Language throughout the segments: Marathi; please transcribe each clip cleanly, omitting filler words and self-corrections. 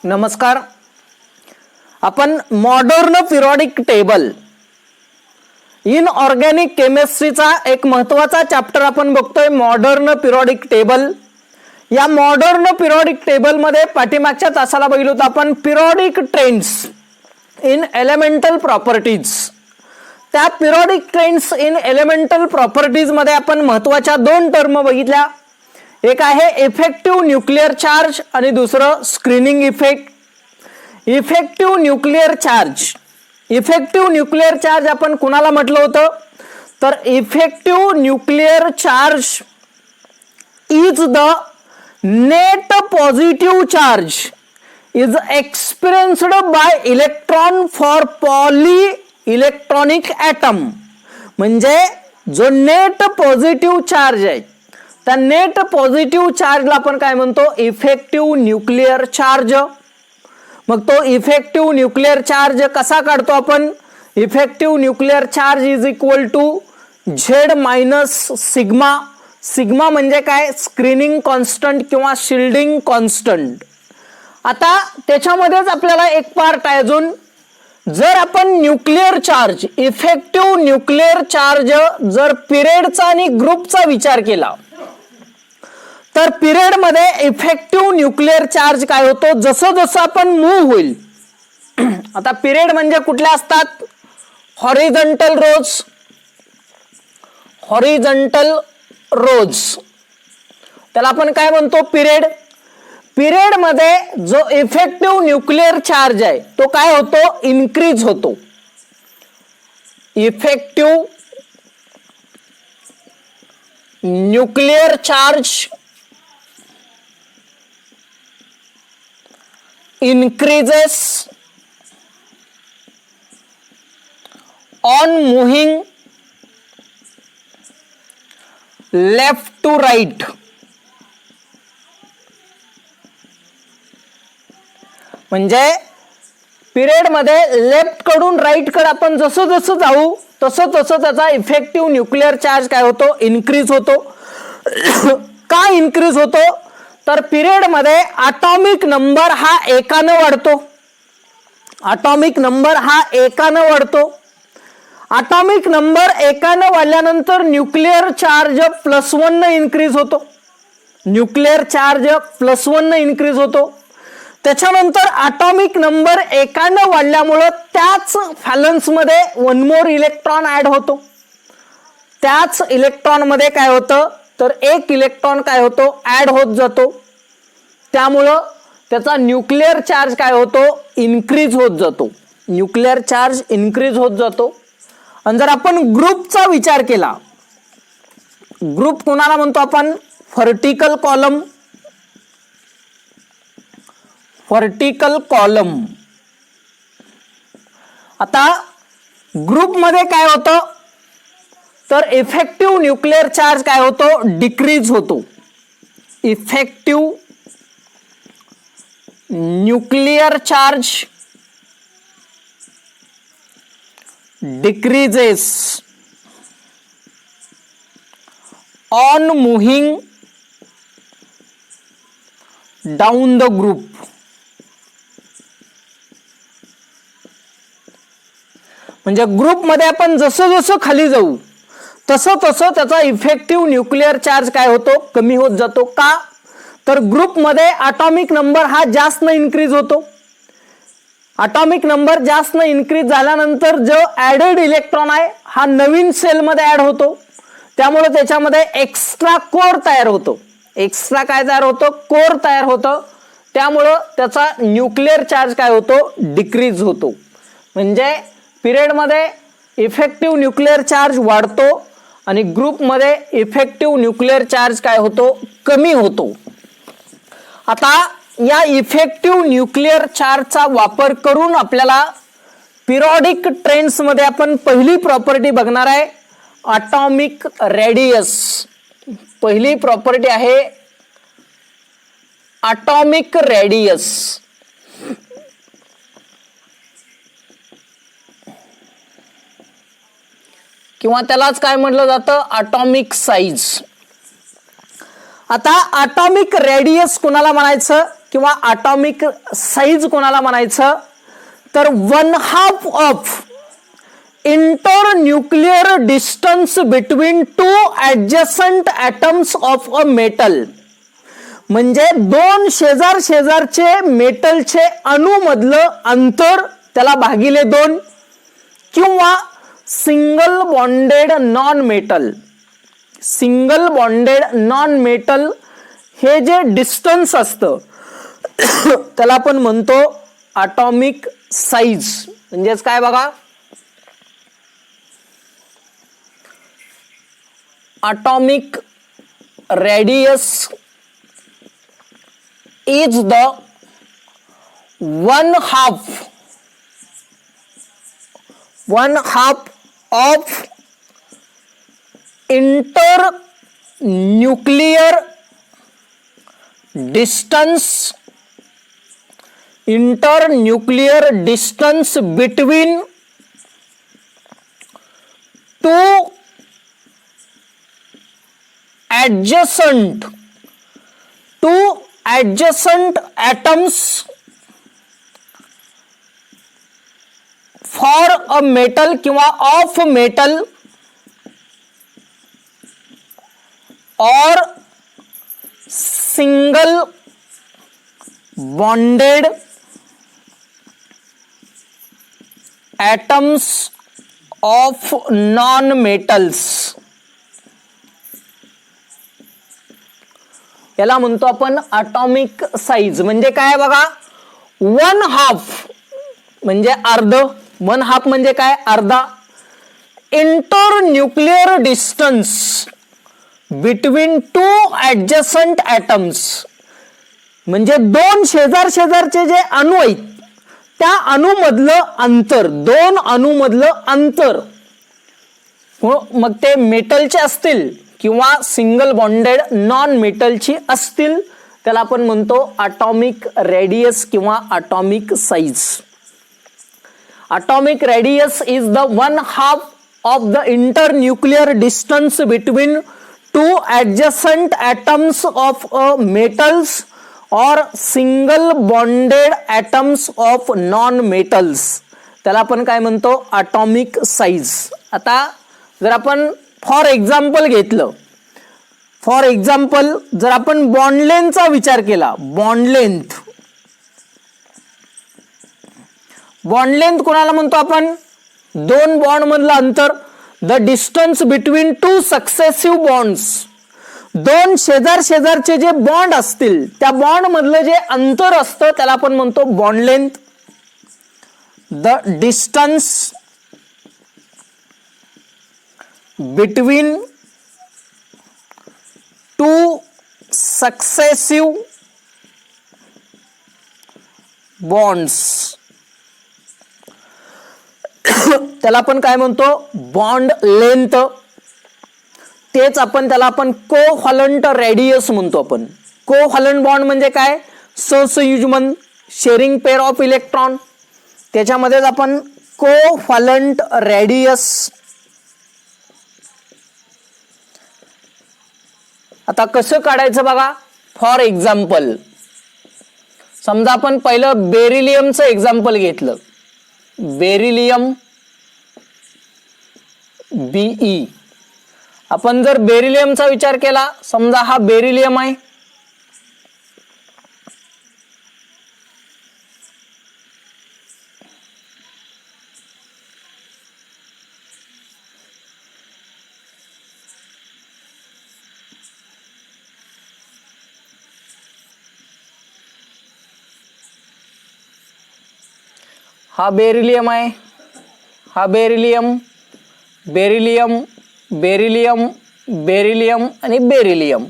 नमस्कार. आपण modern periodic table in organic केमिस्ट्रीचा एक महत्त्वाचा चॅप्टर आपण बघतोय, मॉडर्न पिरियोडिक टेबल. या मॉडर्न पिरियोडिक टेबल मध्ये पाठीमागच्या तासाला बघितलं होतं आपण periodic trends in elemental properties. त्या periodic trends in elemental properties मध्ये आपण महत्त्वाच्या दोन टर्म बघितल्या. एक आहे इफेक्टिव्ह न्यूक्लिअर चार्ज आणि दुसरं screening effect. Effective nuclear charge, effective nuclear charge आपण कुणाला म्हटलं होतं, तर effective nuclear charge is the net positive charge is experienced by electron for poly electronic atom. म्हणजे जो नेट पॉझिटिव्ह चार्ज आहे त्या नेट पॉझिटिव्ह चार्जला आपण काय म्हणतो, इफेक्टिव्ह न्यूक्लिअर चार्ज. मग तो इफेक्टिव्ह न्यूक्लिअर चार्ज कसा काढतो आपण, effective nuclear charge is equal to Z minus sigma. Sigma म्हणजे काय, स्क्रीनिंग कॉन्स्टंट किंवा शिल्डिंग कॉन्स्टंट. आता त्याच्यामध्येच आपल्याला एक पार्ट आहे अजून. जर आपण nuclear charge, effective nuclear charge जर पिरियडचा आणि ग्रुपचा विचार केला तर पिरियड मध्ये इफेक्टिव्ह न्यूक्लिअर चार्ज काय होतो, जसं जसं आपण मूव्ह होईल. आता पिरियड म्हणजे कुठल्या असतात, हॉरिझॉन्टल रोज, हॉरिझॉन्टल रोज त्याला आपण काय म्हणतो, पिरियड. पिरियड मध्ये जो इफेक्टिव्ह न्यूक्लिअर चार्ज आहे तो काय होतो, इन्क्रीज होतो. Effective nuclear charge increases on moving left to right. म्हणजे पिरियड मध्ये लेफ्ट कडून राईट कडे आपण जसं जसं जाऊ तसं तसं त्याचा इफेक्टिव्ह न्यूक्लिअर चार्ज काय होतो, इन्क्रीज होतो. का इन्क्रीज होतो, तर पिरियड मध्ये ॲटॉमिक नंबर हा एकानं वाढतो. ॲटॉमिक नंबर हा एकानं वाढतो. ॲटॉमिक नंबर एकानं वाढल्यानंतर न्यूक्लिअर चार्ज +1 न इन्क्रीज होतो. न्यूक्लिअर चार्ज +1 न इन्क्रीज होतो. त्याच्यानंतर ॲटॉमिक नंबर एकानं वाढल्यामुळं त्याच व्हॅलन्स मध्ये 1 मोर इलेक्ट्रॉन ऍड होतो. त्याच इलेक्ट्रॉन मध्ये काय होतं, तर एक इलेक्ट्रॉन काय होतो, ऍड होत जातो. त्यामुळं त्याचा न्यूक्लिअर चार्ज काय होतो, इन्क्रीज होत जातो. न्यूक्लिअर चार्ज इन्क्रीज होत जातो. आणि जर आपण ग्रुपचा विचार केला, ग्रुप कोणाला म्हणतो आपण, व्हर्टिकल कॉलम. Vertical column. आता ग्रुप मध्ये काय होतं, तर इफेक्टिव्ह न्यूक्लिअर चार्ज काय होतो, डिक्रीज होतो. Effective nuclear charge decreases on moving down the group. म्हणजे ग्रुप मध्ये आपण जसं जसं खाली जाऊ तसं तसं त्याचा इफेक्टिव्ह न्यूक्लिअर चार्ज काय होतो, कमी होत जातो. का, तर ग्रुप मध्ये ॲटॉमिक नंबर हा जास्त न इन्क्रीज होतो. ॲटॉमिक नंबर जास्त न इन्क्रीज झाल्यानंतर जो ऍडेड इलेक्ट्रॉन आहे हा नवीन सेल मध्ये ऍड होतो. त्यामुळे त्याच्यामध्ये एक्स्ट्रा कोर तयार होतो. एक्स्ट्रा काय तयार होतो, कोर तयार होतं. त्यामुळं त्याचा न्यूक्लिअर चार्ज काय होतो, डिक्रीज होतो. म्हणजे पिरियड मध्ये इफेक्टिव्ह न्यूक्लिअर चार्ज वाढतो आणि ग्रुप मध्ये इफेक्टिव्ह न्यूक्लिअर चार्ज काय होतो, कमी होतो. आता या इफेक्टिव्ह न्यूक्लिअर चार्जचा वापर करून आपल्याला पिरियोडिक ट्रेंड्स मध्ये आपण पहिली प्रॉपर्टी बघणार आहे, ॲटॉमिक रेडियस. पहिली प्रॉपर्टी आहे ॲटॉमिक रेडियस. किंवा त्यालाच काय म्हटलं जातं, ॲटॉमिक साइज. आता ॲटॉमिक रेडियस कोणाला म्हणायचं, किंवा ॲटॉमिक साईज कोणाला म्हणायचं तर 1/2 of internuclear distance between two adjacent atoms of a metal. म्हणजे दोन शेजार शेजारचे मेटलचे अणूमधलं अंतर त्याला भागिले 2 किंवा single bonded non metal. Single bonded non metal हे जे डिस्टन्स असतं त्याला आपण म्हणतो ॲटॉमिक साईज. म्हणजेच काय बघा, atomic radius is the 1/2 of internuclear distance between two adjacent atoms for a metal किंवा of metal or single bonded atoms of non-metals. याला म्हणतो आपण ॲटॉमिक साईज. म्हणजे काय बघा, 1/2 म्हणजे अर्ध, 1/2 म्हणजे काय अर्धा, internuclear distance between two adjacent atoms म्हणजे दोन शेजार शेजारचे जे अणू आहेत त्या अणूमधलं अंतर, दोन अणूमधलं अंतर, मग ते मेटलचे असतील किंवा सिंगल बॉन्डेड नॉन मेटलची असतील, त्याला आपण म्हणतो ॲटॉमिक रेडियस किंवा atomic size. Atomic radius is the 1/2 of the internuclear distance between two adjacent atoms of metals और single bonded atoms of non metals. त्याला आपण काय म्हणतो ॲटॉमिक साईज. आता जर आपण फॉर एक्झाम्पल घेतलं, फॉर एक्झाम्पल जर आपण बॉन्ड लेंथचा विचार केला, बॉन्ड लेंथ कोणाला म्हणतो आपण, दोन बॉन्ड मधलं अंतर, the distance between to successive bonds. दोन शेजार शेजारचे जे बॉन्ड असतील त्या बॉन्ड मधलं जे अंतर असतं त्याला आपण म्हणतो bond length. The distance between to successive bonds त्याला आपण काय म्हणतो बॉन्ड लेंथ. तेच आपण त्याला आपण कोव्हॅलंट रेडियस म्हणतो. आपण कोव्हॅलंट बॉन्ड म्हणजे काय, सहसंयुग्मन, शेअरिंग पेअर ऑफ इलेक्ट्रॉन, त्याच्यामध्येच आपण कोव्हॅलंट रेडियस. आता कसं काढायचं बघा, फॉर एक्झाम्पल समजा आपण पहिलं बेरिलियमचं एक्झाम्पल घेतलं, बेरिलियम Be. आपण जर बेरिलियमचा विचार केला, समजा हा बेरिलियम आहे, हा बेरिलियम आहे, हा बेरिलियम, बेरिलियम, बेरिलियम, बेरिलियम आणि बेरिलियम.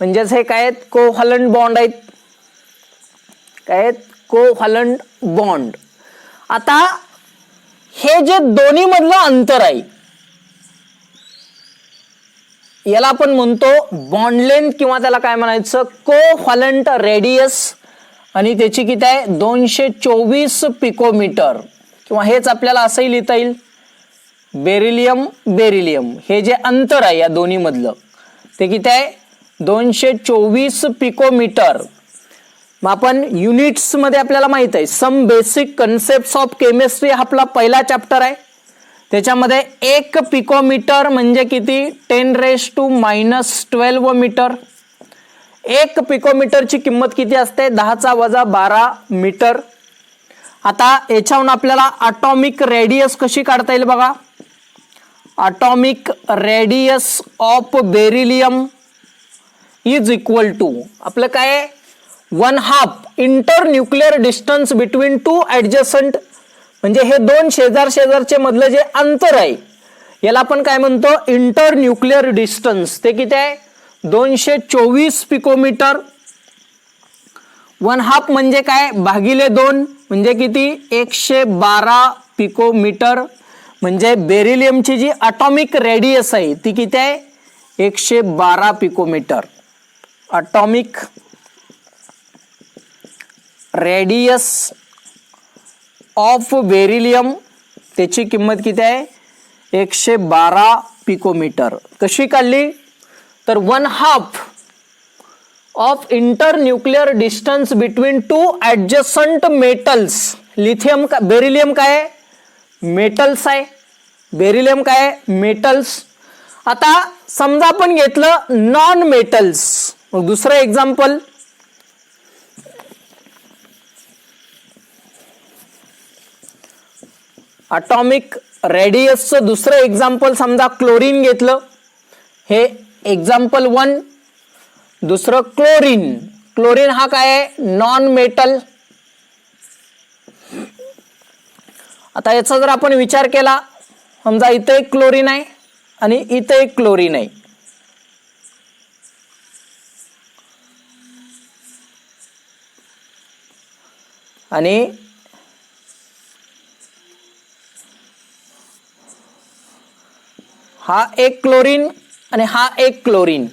म्हणजेच हे काय आहेत, कोव्हॅलंट बॉन्ड आहेत. काय आहेत, कोव्हॅलंट बॉन्ड. आता हे जे दोन्ही मधलं अंतर आहे याला आपण म्हणतो बॉन्ड लेंथ किंवा त्याला काय म्हणायचं कोव्हॅलंट रेडियस. आणि त्याची किती आहे 224 पिकोमीटर. किंवा हेच आपल्याला असंही लिहिता येईल, बेरिलियम बेरिलियम हे जे अंतर आहे या दोन्ही मधलं ते किती आहे 224 पिकोमीटर. मग आपण युनिट्स मध्ये आपल्याला माहित आहे some basic concept of chemistry हा आपला पहिला चॅप्टर आहे. त्याच्यामध्ये 1 पिकोमीटर म्हणजे किती 10⁻⁻12 मीटर. 1 पिकोमीटरची किंमत किती असते 10⁻12 मीटर. आता याच्यावरून आपल्याला ॲटॉमिक रेडियस कशी काढता येईल बघा. Atomic radius of beryllium is equal to आपलं काय 1/2 inter nuclear distance between 2 adjacent म्हणजे हे 2 शेजारचे मधलं जे अंतर आहे याला आपण काय म्हणतो इंटर न्यूक्लिअर डिस्टन्स. ते किती आहे 224 पिकोमीटर. 1/2 म्हणजे काय भागिले 2 म्हणजे किती 112 पिकोमीटर. म्हणजे बेरिलियमची जी ॲटॉमिक रेडियस आहे ती किती आहे 112 picometer. Atomic radius of beryllium त्याची किंमत किती आहे 112 पिकोमीटर. कशी काढली तर 1/2 of inter nuclear distance between 2 adjacent metals. Lithium beryllium काय आहे मेटल्स आहे. बेरिलियम काय आहे मेटल्स. आता समजा आपण घेतलं नॉन मेटल्स. मग दुसरं एक्झाम्पल ॲटॉमिक रेडियसचं दुसरं एक्झाम्पल समजा क्लोरीन घेतलं. हे एक्झाम्पल 1. दुसरं क्लोरीन. क्लोरीन हा काय आहे नॉन मेटल. आता याचा जर आपण विचार केला समजा इथे एक क्लोरीन आहे आणि इथे एक क्लोरीन आहे. आणि हा एक क्लोरीन आणि हा एक क्लोरीन.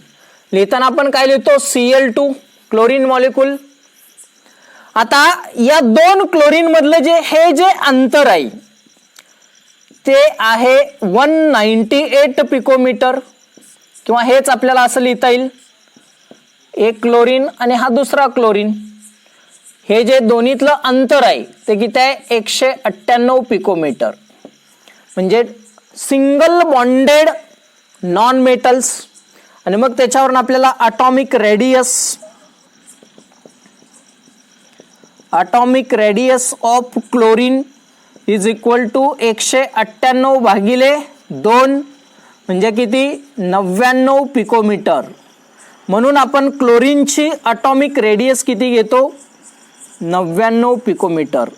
लिहिताना आपण काय लिहितो Cl2 क्लोरीन मॉलिक्यूल. आता या 2 क्लोरीन मधलं हे जे अंतर आहे ते आहे 198 पिकोमीटर किंवा हेच आपल्याला असं लिहिता येईल एक क्लोरीन आणि हा दुसरा क्लोरीन. हे जे दोन्हीतलं अंतर आहे ते किती आहे 198 पिकोमीटर. म्हणजे सिंगल बॉन्डेड नॉन मेटल्स. आणि मग त्याच्यावरून आपल्याला atomic radius of chlorine is equal to 198 भागिले 2 म्हणजे किती 99 पिकोमीटर. म्हणून आपण क्लोरीनची ॲटॉमिक रेडियस किती घेतो 99 पिकोमीटर.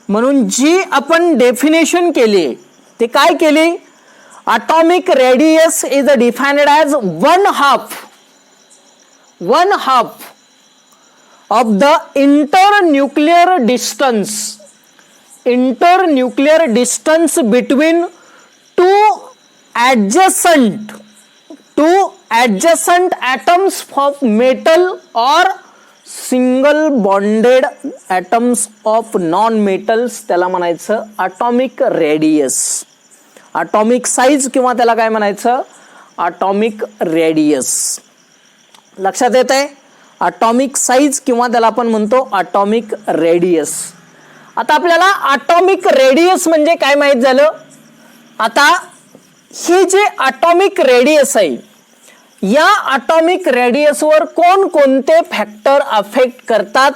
म्हणून जी आपण डेफिनेशन केली ते काय केली atomic radius is defined as 1/2 of the inter nuclear distance between to adjacent atoms of metal or single bonded atoms of non-metals. त्याला म्हणायचं ॲटॉमिक रेडियस. ॲटॉमिक साईज किंवा त्याला काय म्हणायचं ॲटॉमिक रेडियस. लक्षात येत आहे ॲटॉमिक साईज किंवा त्याला आपण म्हणतो ॲटॉमिक रेडियस. आता आपल्याला ॲटॉमिक रेडियस म्हणजे काय माहित झालं. आता हे जे ॲटॉमिक रेडियस आहे या ॲटॉमिक रेडियसवर कोणकोणते फॅक्टर अफेक्ट करतात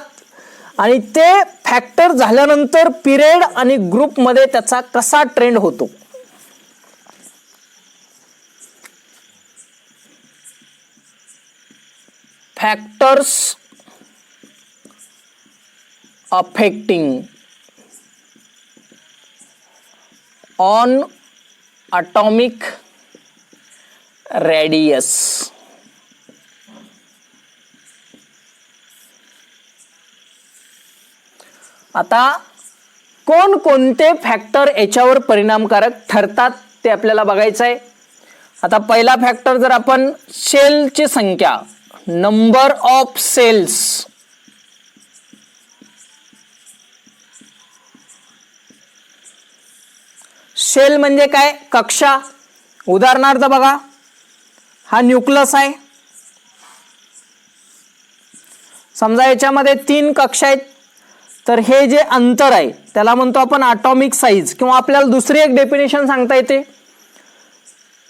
आणि ते फॅक्टर झाल्यानंतर पिरियड आणि ग्रुपमध्ये त्याचा कसा ट्रेंड होतो. Factors affecting on atomic radius. आता कोणकोणते फॅक्टर याच्यावर परिणामकारक ठरतात ते आपल्याला बघायचं आहे. आता पहिला फॅक्टर जर आपण सेलची संख्या नंबर ऑफ सेल्स. सेल म्हणजे काय कक्षा. उदाहरणार्थ बघा हा न्यूक्लियस आहे समजा याच्यामध्ये 3 कक्षा आहेत, तर हे जे अंतर आहे त्याला म्हणतो आपण ॲटॉमिक साईज, किंवा आपल्याला दुसरी एक डेफिनेशन सांगता येते,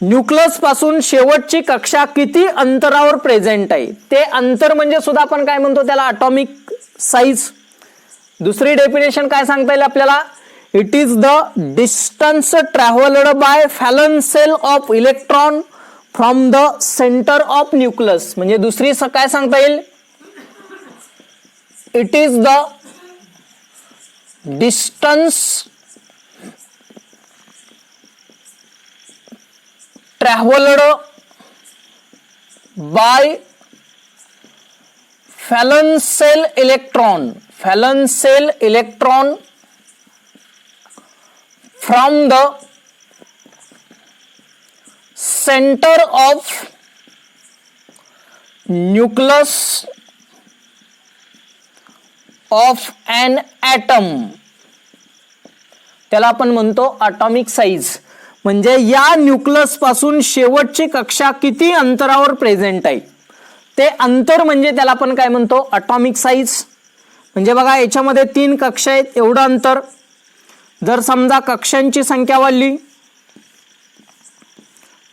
न्यूक्लियस पासून शेवटची कक्षा किती अंतरावर प्रेझेंट आहे ते अंतर म्हणजे सुद्धा आपण काय म्हणतो त्याला ॲटॉमिक साईज. दुसरी डेफिनेशन काय सांगता येईल आपल्याला, it is the distance travelled by फॅलन shell of electron from the centre of nucleus. म्हणजे दुसरी काय सांगता येईल, it is the distance travelled by फॅलन shell electron from the center of nucleus of an atom, त्याला आपण म्हणतो ॲटॉमिक साईज. म्हणजे या न्यूक्लियस पासून शेवटची कक्षा किती अंतरावर प्रेझेंट आहे ते अंतर म्हणजे त्याला आपण काय म्हणतो ॲटॉमिक साईज. म्हणजे बघा याच्यामध्ये 3 कक्षा आहेत, एवढं अंतर. जर समजा कक्षांची संख्या वाढली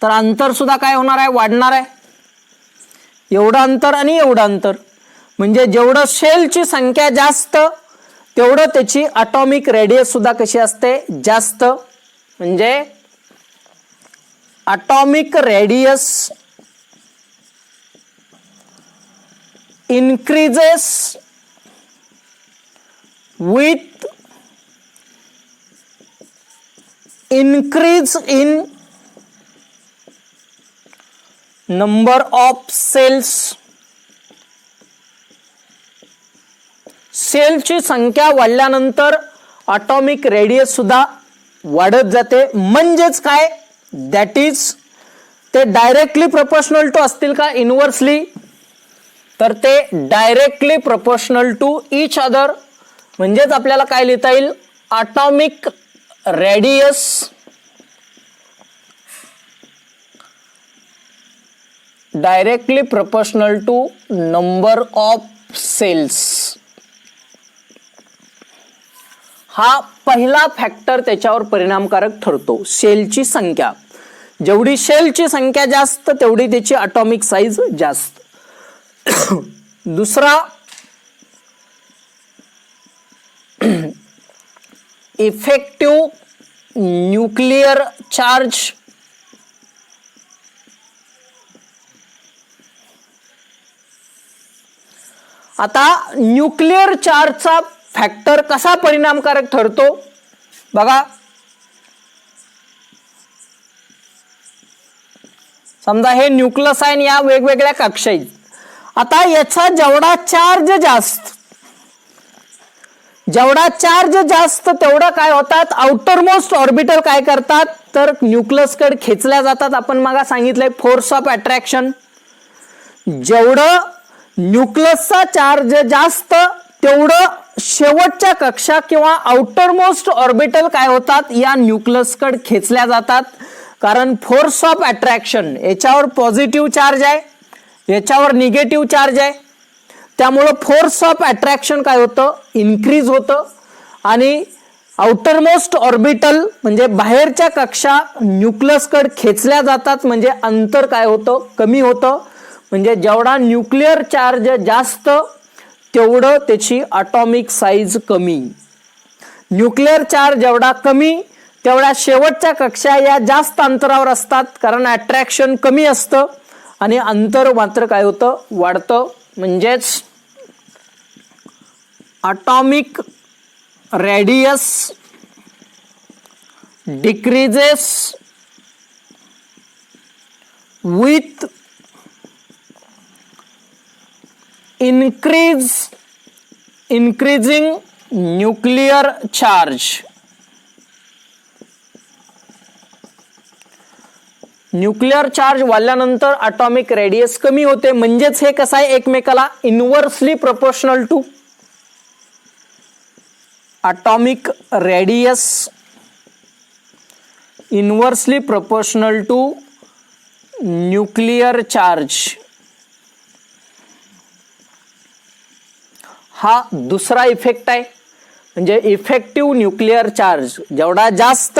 तर अंतर सुद्धा काय होणार आहे, वाढणार आहे. एवढं अंतर आणि एवढं अंतर, म्हणजे जेवढं शेलची संख्या जास्त तेवढं त्याची ॲटॉमिक रेडियस सुद्धा कशी असते, जास्त. म्हणजे atomic radius increases with increase in number of cells. सेलची संख्या वाढल्यानंतर ॲटॉमिक रेडियस सुद्धा वाढत जाते. म्हणजेच काय, दॅट इज ते डायरेक्टली प्रोपोर्शनल टू असतील का इनव्हर्सली, तर ते directly proportional to each other. म्हणजेच आपल्याला काय लिहिता येईल, atomic radius directly proportional to number of shells. हा पहिला फॅक्टर त्याच्यावर परिणामकारक ठरतो, सेलची संख्या. जेवढी सेलची संख्या जास्त तेवढी त्याची ॲटॉमिक साईज जास्त. दुसरा इफेक्टिव्ह न्यूक्लिअर चार्ज. आता न्यूक्लिअर चार्जचा फॅक्टर कसा परिणामकारक ठरतो बघा. समजा हे न्यूक्लियस आहे, या वेगवेगळ्या कक्षा आहेत. आता याचा जेवढा चार्ज जास्त तेवढं काय होतात, आउटर मोस्ट ऑर्बिटल काय करतात तर न्यूक्लियस कडे खेचल्या जातात. आपण मग सांगितलंय फोर्स ऑफ अट्रॅक्शन. जेवढं न्यूक्लियसचा चार्ज जास्त तेवढं शेवटच्या कक्षा किंवा आउटर मोस्ट ऑर्बिटल काय होतात, या न्यूक्लियस कडे खेचल्या जातात. कारण फोर्स ऑफ अट्रॅक्शन, याच्यावर पॉझिटिव्ह चार्ज आहे, याच्यावर निगेटिव्ह चार्ज आहे. त्यामुळं फोर्स ऑफ अट्रॅक्शन काय होतं, इन्क्रीज होतं. आणि आउटर मोस्ट ऑर्बिटल म्हणजे बाहेरच्या कक्षा न्यूक्लियस कडे खेचल्या जातात. म्हणजे अंतर काय होतं, कमी होतं. म्हणजे जेवढा न्यूक्लिअर चार्ज जास्त तेवढं त्याची ॲटॉमिक साईज कमी. न्यूक्लिअर चार्ज जेवढा कमी तेवढ्या शेवटच्या कक्षा या जास्त अंतरावर असतात, कारण अट्रॅक्शन कमी असतं आणि अंतर मात्र काय होतं, वाढतं. म्हणजेच atomic radius decreases with increasing nuclear charge. Nuclear charge वाढल्यानंतर ॲटॉमिक रेडियस कमी होते. म्हणजेच हे कसं आहे, एकमेकाला inversely proportional to. Atomic radius inversely proportional to nuclear charge. हा दुसरा इफेक्ट आहे. म्हणजे इफेक्टिव्ह न्यूक्लिअर चार्ज जेवढा जास्त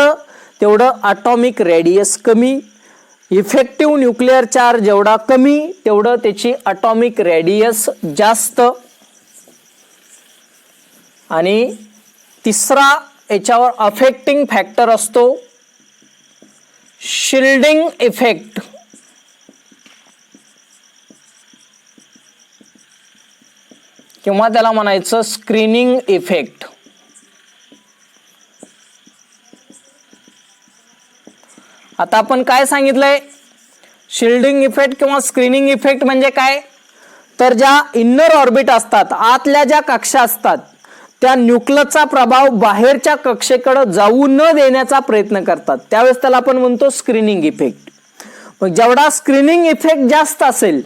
तेवढं ॲटॉमिक रेडियस कमी. इफेक्टिव्ह न्यूक्लिअर चार्ज जेवढा कमी तेवढं त्याची ॲटॉमिक रेडियस जास्त. आणि तिसरा याच्यावर अफेक्टिंग फॅक्टर असतो शिल्डिंग इफेक्ट. किंवा त्याला म्हणायचं स्क्रीनिंग इफेक्ट. आता आपण काय सांगितलंय, शिल्डिंग इफेक्ट किंवा स्क्रीनिंग इफेक्ट म्हणजे काय, तर ज्या इनर ऑर्बिट असतात, आतल्या ज्या कक्षा असतात, त्या न्यूक्लियसचा प्रभाव बाहेरच्या कक्षेकडे जाऊ न देण्याचा प्रयत्न करतात, त्यावेळेस त्याला आपण म्हणतो स्क्रीनिंग इफेक्ट. मग जेवढा स्क्रीनिंग इफेक्ट जास्त असेल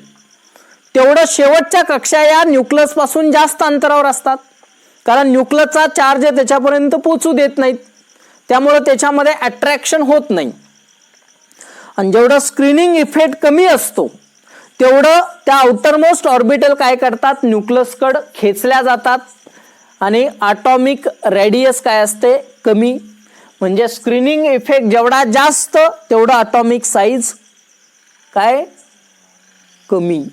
तेवढं शेवटच्या कक्षा या न्यूक्लियस पासून जास्त अंतरावर असतात, कारण न्यूक्लियसचा चार्ज त्याच्यापर्यंत पोहोचू देत नाहीत, त्यामुळे त्याच्यामध्ये अट्रॅक्शन होत नाही. आणि जेवढं स्क्रीनिंग इफेक्ट कमी असतो तेवढं त्या आउटरमोस्ट ऑर्बिटल काय करतात, न्यूक्लियसकडे खेचल्या जातात आणि ॲटॉमिक रेडियस काय असते, कमी. म्हणजे स्क्रीनिंग इफेक्ट जेवढा जास्त तेवढं ॲटॉमिक साईज काय, कमी.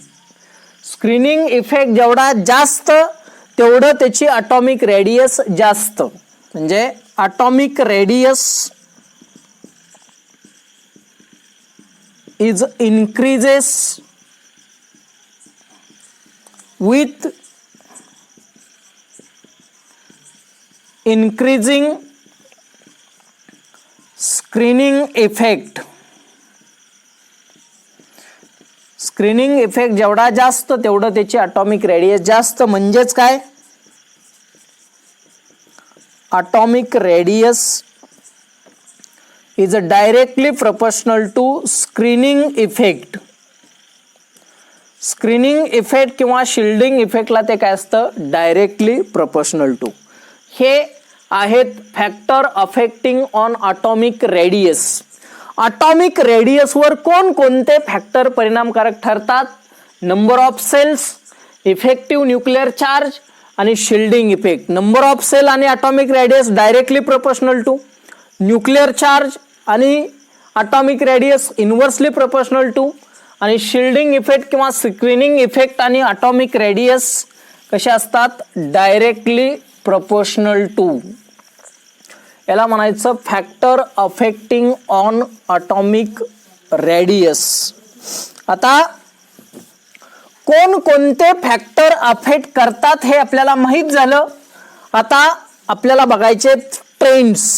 स्क्रीनिंग इफेक्ट जेवढा जास्त तेवढं त्याची ॲटॉमिक रेडियस जास्त. म्हणजे atomic radius is increases with increasing screening effect. Screening effect जेवढा जास्त तेवढं त्याची ॲटॉमिक रेडियस जास्त. म्हणजेच काय, atomic radius is directly proportional to screening effect. Screening effect किंवा शिल्डिंग इफेक्टला ते काय असतं, डायरेक्टली प्रोपोर्शनल टू. हे आहेत factor affecting on atomic radius. Atomic रेडियसवर कोणकोणते फॅक्टर परिणामकारक ठरतात, number of shells, effective nuclear charge आणि shielding effect. Number of shell आणि atomic radius directly proportional to, nuclear charge आणि atomic radius inversely proportional to, आणि शिल्डिंग इफेक्ट किंवा स्क्रीनिंग इफेक्ट आणि ॲटॉमिक रेडियस कसे असतात, डायरेक्टली प्रोपोर्शनल टू. याला म्हणायचं factor affecting on atomic radius. आता कोणकोणते फॅक्टर अफेक्ट करतात हे आपल्याला माहित झालं. आता आपल्याला बघायचे ट्रेंड्स.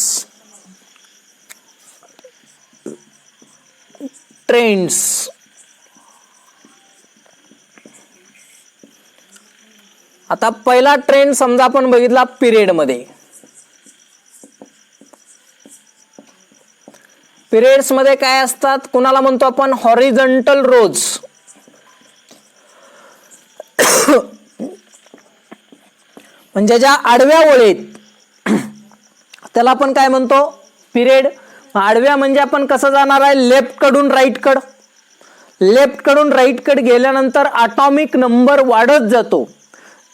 आता पहिला ट्रेंड समजा आपण बघितला पिरियड मध्ये. पिरियड्स मध्ये काय असतात, कुणाला म्हणतो आपण हॉरिझॉन्टल रोज. म्हणजे ज्या आडव्या ओळीत त्याला आपण काय म्हणतो, पिरियड. आडव्या म्हणजे आपण कसं जाणार आहे, लेफ्ट कडून राईट कड. लेफ्ट कडून राईट कड गेल्यानंतर ॲटॉमिक नंबर वाढत जातो,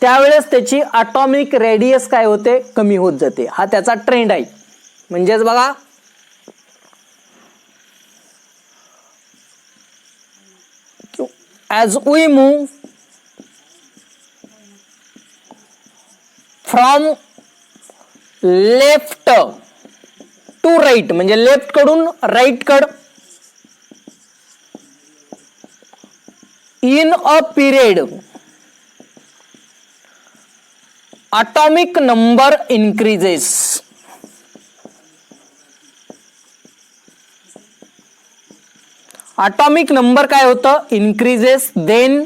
त्यावेळेस त्याची ॲटॉमिक रेडियस काय होते, कमी होत जाते. हा त्याचा ट्रेंड आहे. म्हणजेच बघा, as we move from left to right, म्हणजे लेफ्ट कडून राईट कड, in a period atomic number increases. atomic number काय होतं, increases. then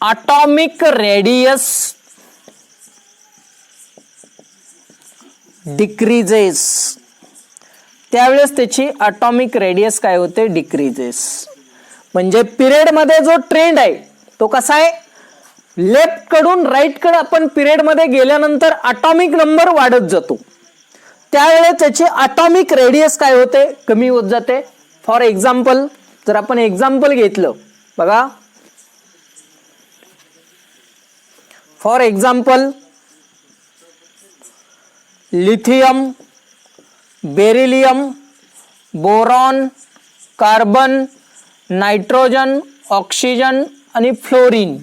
atomic radius decreases. त्यावेळेस त्याची atomic radius काय होते, decreases. म्हणजे पिरियड मध्ये जो ट्रेंड आहे तो कसा आहे, लेफ्ट कडून राईट कडे आपण पिरियड मध्ये गेल्यानंतर ॲटॉमिक नंबर वाढत जातो, त्यावेळेस त्याची ॲटॉमिक रेडियस काय होते, कमी होत जाते. फॉर एक्झाम्पल, जर आपण एक्झाम्पल घेतलं, बघा for example lithium, beryllium, boron, carbon, nitrogen, oxygen आणि फ्लोरीन.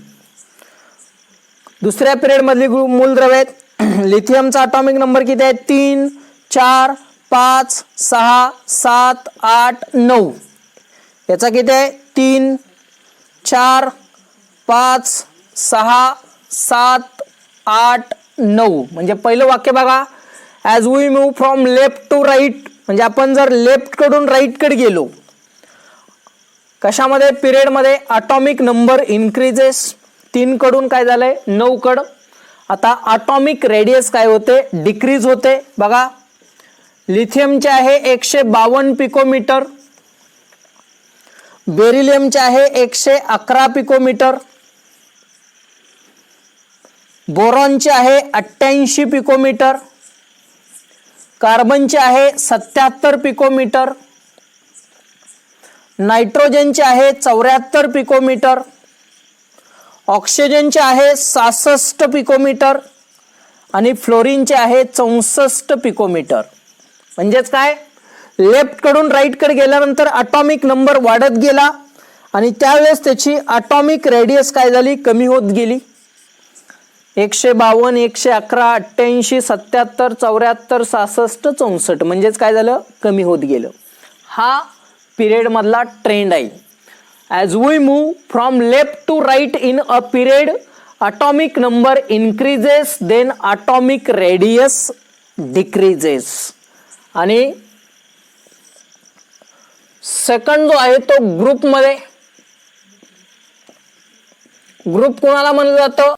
दुसऱ्या पिरियड मधली मूलद्रव्ये आहेत. लिथियमचा अटॉमिक नंबर किती आहे? 3, 4, 5, 6, 7, 8, 9. याचा किती आहे? 3, 4, 5, 6, 7, 8, 9. म्हणजे पहिलं वाक्य बघा, as we move from left to right, म्हणजे आपण जर लेफ्ट कडून राईट कडे गेलो, कशामध्ये? पिरियड मध्ये अटॉमिक नंबर इन्क्रीजेस. 3 कडून काय झालंय? 9 कड. आता अटॉमिक रेडियस काय होते? डिक्रीज होते. बघा, लिथियमचे आहे 152 पिकोमीटर, बेरिलियमचे आहे 111 पिकोमीटर, बोरॉनचे आहे 88 पिकोमीटर, कार्बनचे आहे 77 पिकोमीटर, नायट्रोजनचे आहे 74 पिकोमीटर, ऑक्सिजनचे आहे 66 पिकोमीटर आणि फ्लोरीनचे आहे 64 पिकोमीटर. म्हणजेच काय? लेफ्ट कडून राईट कडे गेल्यानंतर अटॉमिक नंबर वाढत गेला आणि त्यावेळेस त्याची अटॉमिक रेडियस काय झाली? कमी होत गेली. 152, 111, 88, 77, 74, 66, 64. म्हणजेच काय झालं? कमी होत गेलं. हा पिरियड मधला ट्रेंड आहे. As we move from left to right in a period, atomic number increases, then atomic radius decreases. आणि सेकंड जो आहे तो ग्रुप मध्ये, ग्रुप कोणाला म्हणलं जातं?